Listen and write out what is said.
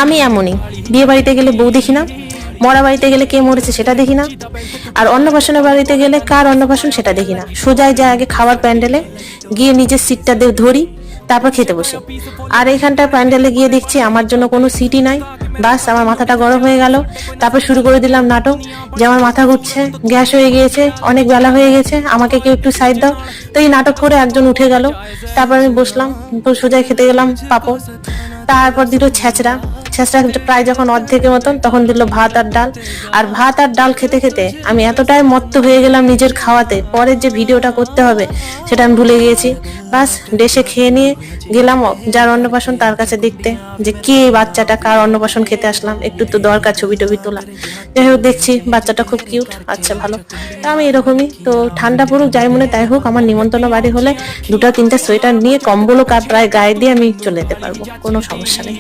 আমি এমনই, বিয়ে বাড়িতে গেলে বউ দেখি না, মরা বাড়িতে গেলে কে মরেছে সেটা দেখি না, আর অন্নপ্রাশনের বাড়িতে গেলে কার অন্নপ্রাশন সেটা দেখি না। সোজাই যায় আগে খাওয়ার প্যান্ডেলে গিয়ে নিজের সিটটা ধরি, তারপর খেতে বসে। আর এখানটা প্যান্ডেলে গিয়ে দেখছি আমার জন্য কোনো সিটই নাই। বাস আমার মাথাটা গরম হয়ে গেল। তারপর শুরু করে দিলাম নাটক যে আমার মাথা ঘুরছে, গ্যাস হয়ে গিয়েছে, অনেক বেলা হয়ে গেছে, আমাকে কেউ একটু সাইড দাও। তো এই নাটক করে একজন উঠে গেল। তারপর আমি বসলাম, তো সোজাই খেতে গেলাম পাঁপড়। তারপর দিল ছেঁচড়া। ছেঁচড়া প্রায় যখন অর্ধেকের মতন, তখন দিল ভাত আর ডাল। আর ভাত আর ডাল খেতে খেতে আমি এতটাই মত্ত হয়ে গেলাম নিজের খাওয়াতে, পরের যে ভিডিওটা করতে হবে সেটা আমি ভুলে গিয়েছি। বাস ডেসে খেয়ে নিয়ে গেলাম যার অন্নপ্রাশন তার কাছে দেখতে, যে কে বাচ্চাটা, কার অন্নপ্রাশন খেতে আসলাম, একটু তো দরকার ছবি টবি তোলা। যাই হোক, দেখছি বাচ্চাটা খুব কিউট, আচ্ছা ভালো। তা আমি এরকমই তো, ঠান্ডা পড়ুক যাই মনে তাই হোক, আমার নিমন্ত্রণ বাড়ি হলে 2-3টা সোয়েটার নিয়ে কম্বলও প্রায় গায়ে দিয়ে আমি চলে যেতে পারবো, কোনো সমস্যা নেই।